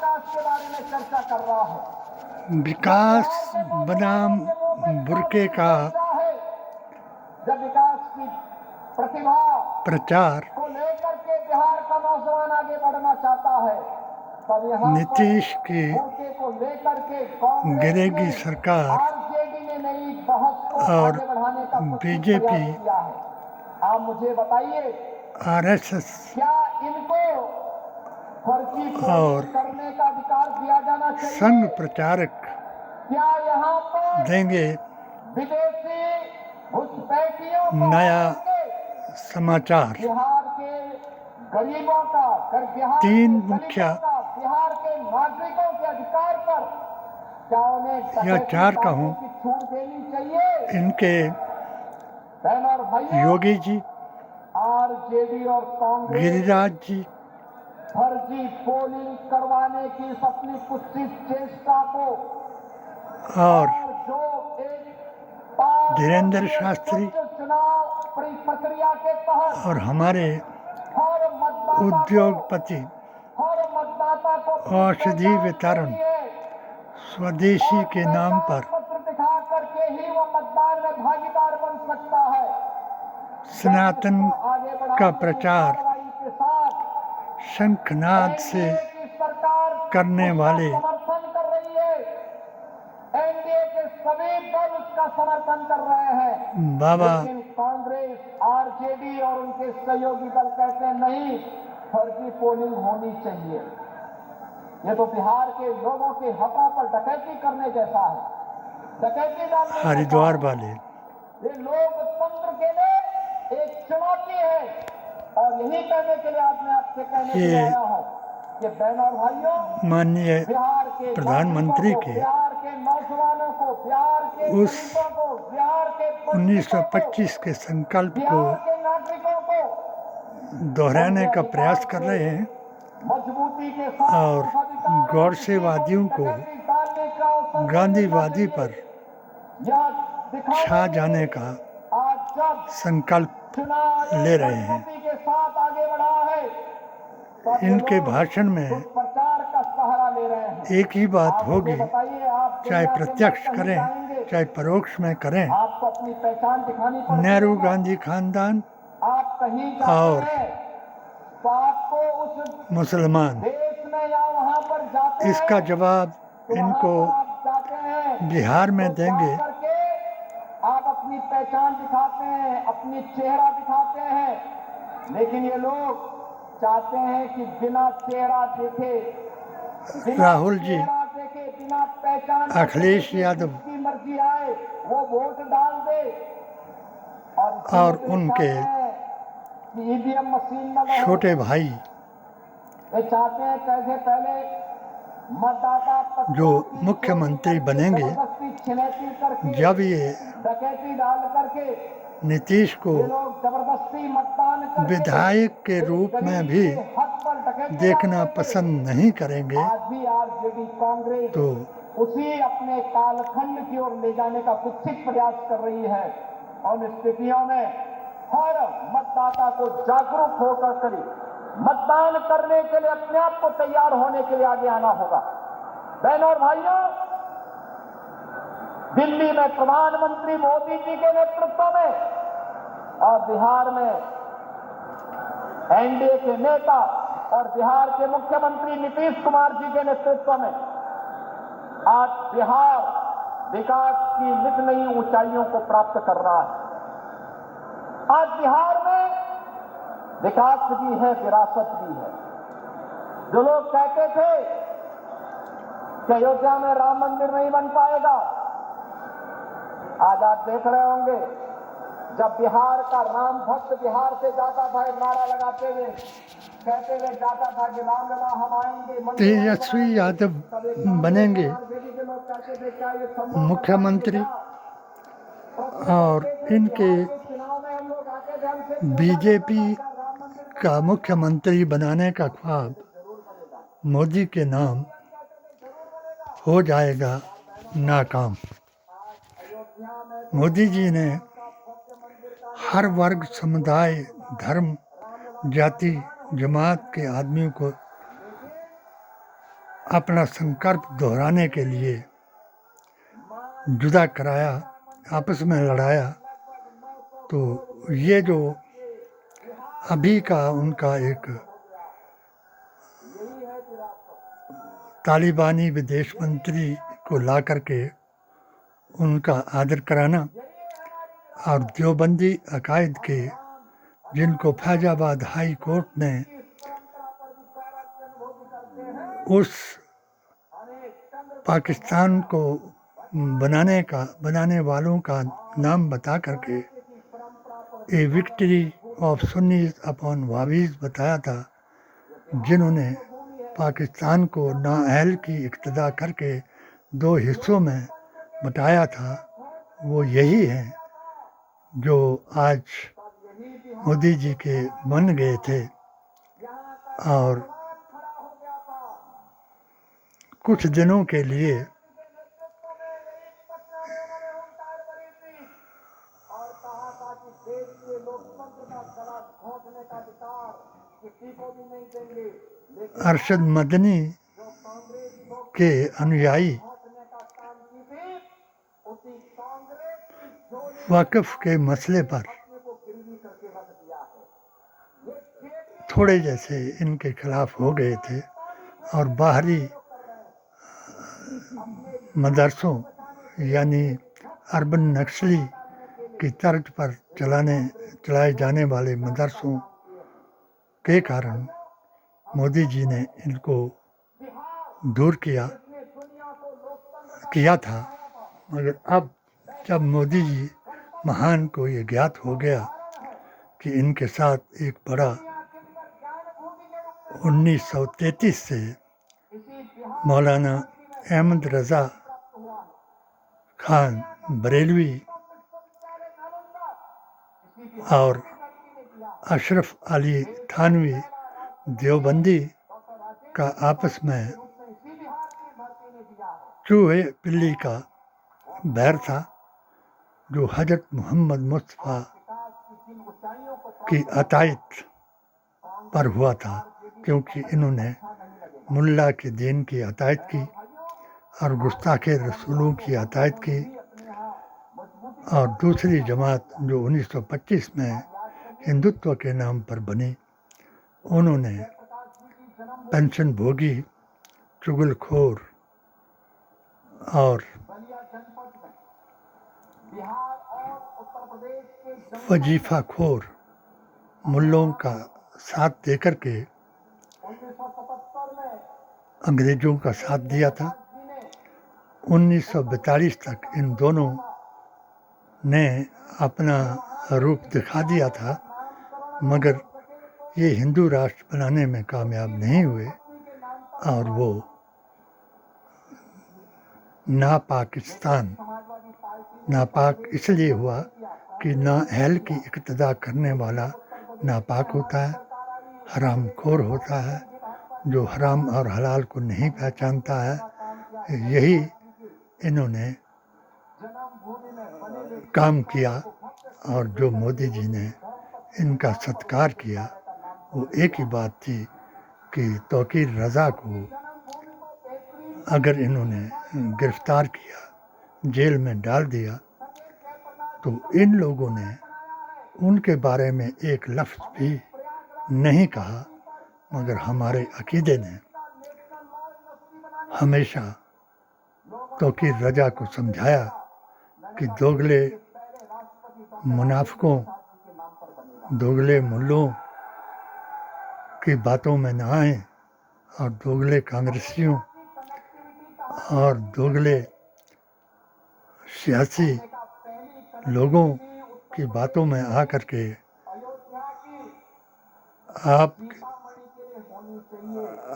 विकास के बारे में चर्चा कर रहा है। विकास बनाम बुरके का जब विकास की प्रतिभा प्रचार को लेकर के बिहार का नौजवान आगे बढ़ना चाहता है, तब यहाँ नीतीश की बुरके को लेकर के कांग्रेस गिरेगी ने, सरकार आरजेडी ने नई बहस को और आगे बढ़ाने का कुछ बीजेपी प्रयास किया है। आप मुझे बताइए, आरएसएस क्या इनको फर्जी और पोलिंग करने का अधिकार दिया जाना चाहिए? संघ प्रचारक क्या यहाँ पर देंगे विदेशी घुसपैठियों को नया हटाएंगे? समाचार। बिहार के गरीबों का, बिहार तीन के मुखिया दलितों का, बिहार के नागरिकों के अधिकार पर क्या उन्हें या चार कहूँ की छूट देनी चाहिए? इनके बहन और भाइयों, योगी जी, आरजेडी और कांग्रेस गिरिराज जी फर्जी पोलिंग करवाने की इस अपनी कुत्सित चेष्टा को और जो एक धीरेन्द्र शास्त्री चुनाव प्रक्रिया के तहत और हमारे हर मतदाता उद्योगपति को औषधि वितरण स्वदेशी के नाम पर पत्र दिखा करके ही वो मतदान में भागीदार बन सकता है। सनातन आगे बढ़ाने का की प्रचार कार्रवाई के साथ शंखनाद से की सरकार करने वाले समर्थन कर रही है। एनडीए के सभी दल उसका समर्थन कर रहे हैं, बाबा लेकिन कांग्रेस, आरजेडी और उनके सहयोगी दल कहते हैं नहीं, फर्जी पोलिंग होनी चाहिए। ये तो बिहार के लोगों के हकों पर डकैती करने जैसा है, डकैती डालने हरिद्वार वाले। ये लोकतंत्र के लिए एक चुनौती है और यही कहने के लिए आज मैं आपसे कहने के लिए आया हूँ कि बहनों और भाइयों, माननीय बिहार के प्रधानमंत्री के बिहार के नौजवानों को, बिहार के उस दलितों को, बिहार के 1925 के संकल्प को बिहार के नागरिकों को दोहराने का प्रयास कर रहे हैं मजबूती के साथ और गौरसेवादियों को गांधीवादी पर छा जाने का संकल्प ले रहे हैं। के साथ आगे बढ़ा है, तो इनके भाषण में प्रचार का सहारा ले रहे हैं। एक ही बात होगी, बताइए, आप चाहे प्रत्यक्ष करें चाहे परोक्ष में करें, आपको अपनी पहचान दिखानी पड़ेगी। नेहरू गांधी खानदान आप कहीं और जाते हैं तो आपको उस मुसलमान, देश में या वहां पर जाते इसका जवाब हैं, इनको आप जाते हैं बिहार में तो देंगे। करके आप अपनी पहचान दिखाते हैं, अपनी चेहरा दिखाते हैं, लेकिन ये लोग चाहते हैं कि बिना चेहरा देखे, राहुल जी, देखे, बिना पहचान, अखिलेश यादव की मर्जी आए वो वोट डाल दे और उनके ईवीएम मशीन में छोटे भाई ये चाहते हैं कैसे पहले मतदाता जो मुख्यमंत्री बनेंगे, जब ये डकैती डाल करके नीतीश को जबरदस्ती मतदान विधायक के रूप में भी देखना पसंद नहीं करेंगे, आज भी आरजेडी कांग्रेस तो उसी अपने कालखंड की ओर ले जाने का कुत्सित प्रयास कर रही है। और स्थितियों में हर मतदाता को जागरूक होकर करी मतदान करने के लिए अपने आप को तैयार होने के लिए आगे आना होगा। बहनों और भाइयों, दिल्ली में प्रधानमंत्री मोदी जी के नेतृत्व में और बिहार में एनडीए के नेता और बिहार के मुख्यमंत्री नीतीश कुमार जी के नेतृत्व में आज बिहार विकास की नित नई ऊंचाइयों को प्राप्त कर रहा है। आज बिहार में विकास भी है, विरासत भी है। जो लोग कहते थे कि अयोध्या में राम मंदिर नहीं बन पाएगा, आज आप देख रहे होंगे जब बिहार का राम भक्त बिहार से जाता था, नारा लगाते हुए कहते हुए जाता था कि राम लला हम आएंगे, तेजस्वी यादव बनेंगे मुख्यमंत्री और इनके बीजेपी का मुख्यमंत्री बनाने का ख्वाब मोदी के नाम हो जाएगा नाकाम। मोदी जी ने हर वर्ग, समुदाय, धर्म, जाति, जमात के आदमियों को अपना संकल्प दोहराने के लिए जुदा कराया, आपस में लड़ाया, तो ये जो अभी का उनका एक तालिबानी विदेश मंत्री को ला करके उनका आदर कराना और देवबंदी अकायद के जिनको फैजाबाद हाई कोर्ट ने उस पाकिस्तान को बनाने वालों का नाम बता करके ए विक्ट्री ऑफ सुन्नीज अपॉन वावीज बताया था, जिन्होंने पाकिस्तान को नाअहल की इक्तदा करके दो हिस्सों में बटाया था, वो यही हैं जो आज मोदी जी के बन गए थे। और कुछ दिनों के लिए अरशद मदनी के अनुयायी वक़्फ़ के मसले पर थोड़े जैसे इनके खिलाफ हो गए थे और बाहरी मदरसों यानी अर्बन नक्सली की तर्ज पर चलाए जाने वाले मदरसों के कारण मोदी जी ने इनको दूर किया था। मगर अब जब मोदी जी महान को ये ज्ञात हो गया कि इनके साथ एक बड़ा 1933 से मौलाना अहमद रज़ा खान बरेलवी और अशरफ अली थानवी देवबंदी का आपस में चूहे पिल्ली का बैर था, जो हजरत मोहम्मद मुस्तफ़ा की अतायत पर हुआ था, क्योंकि इन्होंने मुल्ला के दीन की अतायत की और गुस्ताखे रसूलों की अतायत की। और दूसरी जमात जो 1925 में हिंदुत्व के नाम पर बनी, उन्होंने पेंशन भोगी, चुगलखोर और वजीफाखोर मुल्लों का साथ देकर के अंग्रेज़ों का साथ दिया था। 1942 तक इन दोनों ने अपना रूप दिखा दिया था, मगर ये हिंदू राष्ट्र बनाने में कामयाब नहीं हुए और वो नापाक इसलिए हुआ कि नाअहल की इक्तदा करने वाला नापाक होता है, हरामखोर होता है, जो हराम और हलाल को नहीं पहचानता है। यही इन्होंने काम किया और जो मोदी जी ने इनका सत्कार किया वो एक ही बात थी कि तौकीर रज़ा को अगर इन्होंने गिरफ्तार किया, जेल में डाल दिया, तो इन लोगों ने उनके बारे में एक लफ्ज़ भी नहीं कहा, मगर हमारे अकीदे ने हमेशा तौकीर रज़ा को समझाया कि दोगले मुनाफिकों, दोगले मुल्लों की बातों में न आएं और दोगले कांग्रेसियों और दोगले सियासी लोगों की बातों में आकर के आप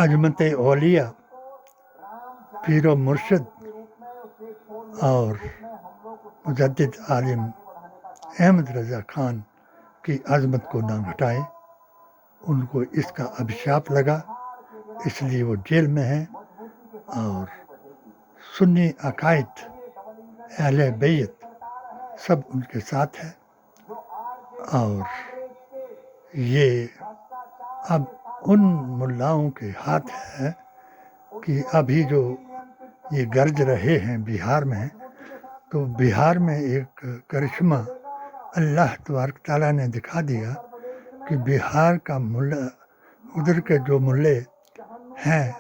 अजमत औलिया, पीरो मुर्शिद और मुजद्दिद आलिम अहमद रज़ा खान की अज़मत को ना घटाएं। उनको इसका अभिशाप लगा, इसलिए वो जेल में हैं और सुन्नी अकायद, अहले बैत सब उनके साथ है। और ये अब उन मुल्लाओं के हाथ है कि अभी जो ये गरज रहे हैं बिहार में, तो बिहार में एक करिश्मा अल्लाह तबारक ताला ने दिखा दिया कि बिहार का मुल्ला, उधर के जो मुल्ले हैं,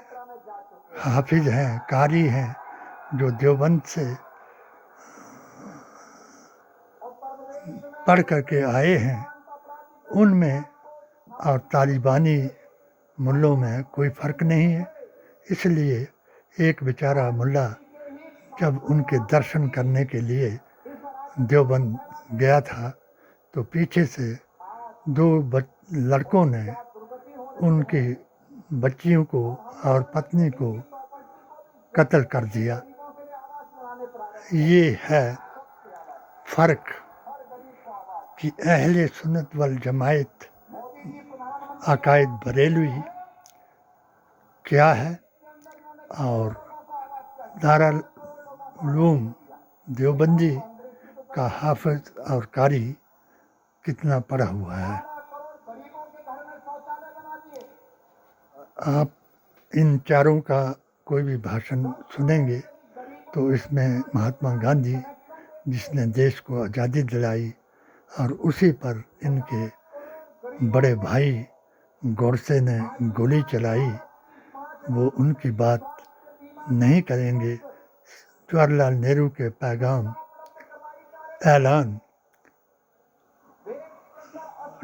हाफिज हैं, कारी हैं, जो देवबंद से पढ़ करके आए हैं, उनमें और तालिबानी मुल्लों में कोई फ़र्क नहीं है। इसलिए एक बेचारा मुल्ला जब उनके दर्शन करने के लिए देवबंद गया था, तो पीछे से दो लड़कों ने उनकी बच्चियों को और पत्नी को कत्ल कर दिया। ये है फ़र्क कि अहले सुन्नत वल जमायत अकायद बरेलवी क्या है और दारुल उलूम देवबंदी का हाफिज और कारी कितना पढ़ा हुआ है। आप इन चारों का कोई भी भाषण सुनेंगे तो इसमें महात्मा गांधी, जिसने देश को आज़ादी दिलाई, और उसी पर इनके बड़े भाई गोडसे ने गोली चलाई, वो उनकी बात नहीं करेंगे। जवाहरलाल नेहरू के पैगाम, ऐलान,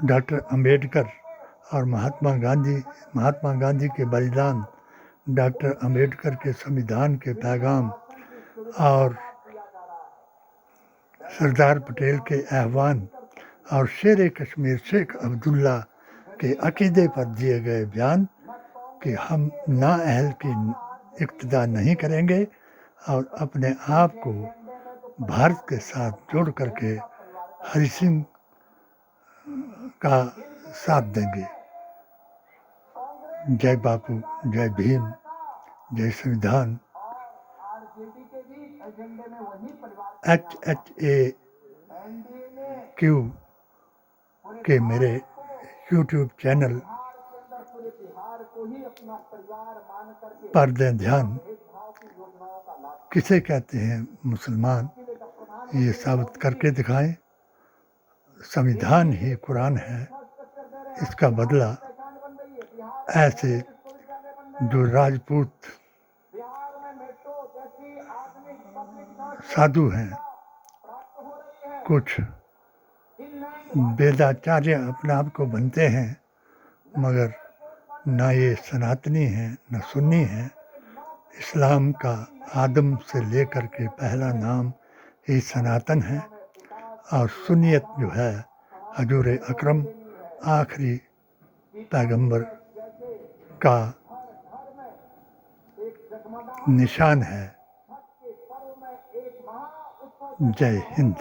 डॉक्टर अंबेडकर और महात्मा गांधी के बलिदान, डॉक्टर अंबेडकर के संविधान के पैगाम और सरदार पटेल के आह्वान और शेर कश्मीर शेख अब्दुल्ला के अकीदे पर दिए गए बयान कि हम नाअहल की इक्तदा नहीं करेंगे और अपने आप को भारत के साथ जोड़ करके हरि सिंह का साथ देंगे। जय बापू, जय भीम, जय संविधान। HHAQ के मेरे YouTube चैनल पर दें ध्यान। किसे कहते हैं मुसलमान, ये साबित करके दिखाएं। संविधान ही कुरान है, इसका बदला ऐसे जो राजपूत साधु हैं, कुछ वेदाचार्य अपने आप को बनते हैं, मगर ना ये सनातनी हैं न सुन्नी हैं। इस्लाम का आदम से लेकर के पहला नाम ही सनातन है, और सुन्नियत जो है हजूर अकरम आखिरी पैगंबर का निशान है। जय हिंद।